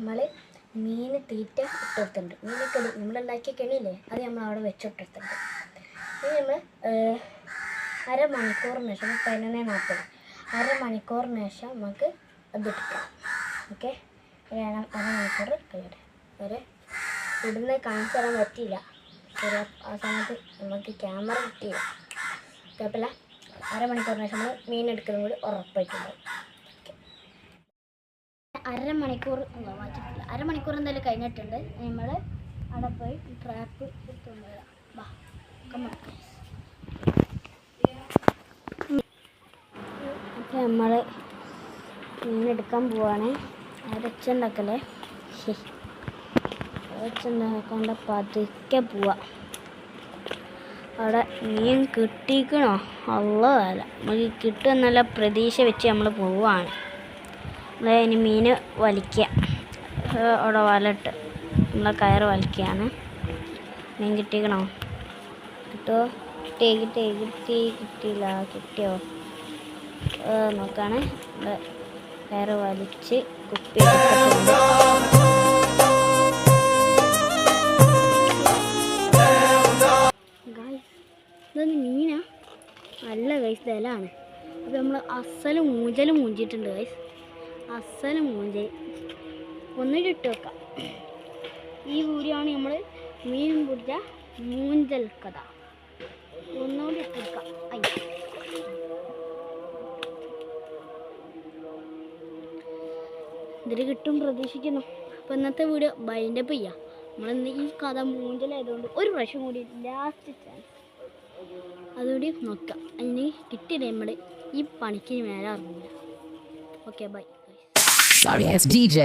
നമ്മൾ മീൻ തീറ്റ ഇട്ടെടുത്തിട്ടുണ്ട്. മീനൊക്കെ നമ്മളുണ്ടാക്കിയ കെണിയില്ലേ അത് നമ്മൾ അവിടെ വെച്ചിട്ടെടുത്തിട്ടുണ്ട്. ഇനി നമ്മൾ അരമണിക്കൂറിന് ശേഷം 11:40 അരമണിക്കൂറിന് ശേഷം നമുക്ക് അതെടുക്കാം. ഓക്കെ, അരമണിക്കൂർ കഴിയട്ടെ. വരെ ഇവിടുന്ന് കാണിച്ചു തരാൻ പറ്റിയില്ല. ആ സമയത്ത് നമുക്ക് ക്യാമറ കിട്ടിയില്ല. കുഴപ്പമില്ല, അരമണിക്കൂറിന് ശേഷം നമ്മൾ മീൻ എടുക്കുന്നത് കൂടി ഉറപ്പായിട്ടുണ്ടാവും. അരമണിക്കൂർ മാറ്റിട്ടില്ല, അരമണിക്കൂർ എന്തായാലും കഴിഞ്ഞിട്ടുണ്ട്. നമ്മൾ അവിടെ പോയി ട്രാപ്പ് എടുത്തുകൊണ്ട് വരാം. അപ്പം നമ്മൾ മീനെടുക്കാൻ പോവാണ്. അരച്ചുണ്ടാക്കല്ലേ, അരച്ചുണ്ടാക്കാണ്ട് പതുക്കെ പോവാം. അവിടെ മീൻ കിട്ടിക്കണോ അല്ല, നമുക്ക് കിട്ടുമെന്നുള്ള പ്രതീക്ഷ വെച്ച് നമ്മൾ പോവാണ്. ഇനി മീൻ വലിക്കുക, അവിടെ വലട്ട് നമ്മളെ കയറ് വലിക്കുകയാണ്. മീൻ കിട്ടിക്കണോ? കിട്ടുമോ? കിട്ടിയില്ല. കിട്ടിയോ നോക്കാണ്. കയറ് വലിച്ച് കുപ്പി എടുത്തിട്ടുണ്ട്. ഇതൊന്ന് മീനാ? നല്ല ഗൈസ്, ഇതലാണ്. അപ്പോൾ നമ്മൾ അസല് മൂഞ്ചിട്ടുണ്ട് ഗൈസ്, അസല് മൂഞ്ചൽ. ഒന്നുകൂടി ഇട്ട് വെക്കാം. ഈ വീഡിയോയാണ് നമ്മൾ മീൻ പിടിച്ച മൂഞ്ചൽ കഥ. ഒന്നുകൂടി ഇട്ട് വെക്കാം. ഇതിൽ കിട്ടും പ്രതീക്ഷിക്കുന്നു. അപ്പോൾ ഇന്നത്തെ വീഡിയോ വൈൻഡപ്പ് ചെയ്യാം. നമ്മളിന്ന് ഈ കഥ മൂഞ്ചലായതുകൊണ്ട് ഒരു പ്രാവശ്യം കൂടി ലാസ്റ്റ് ചാൻസ് അതുകൂടി നോക്കാം. അതിന് കിട്ടിയില്ല, നമ്മൾ ഈ പണിക്ക് മേലെ അറിഞ്ഞില്ല. Okay, bye. Sorry ass DJ.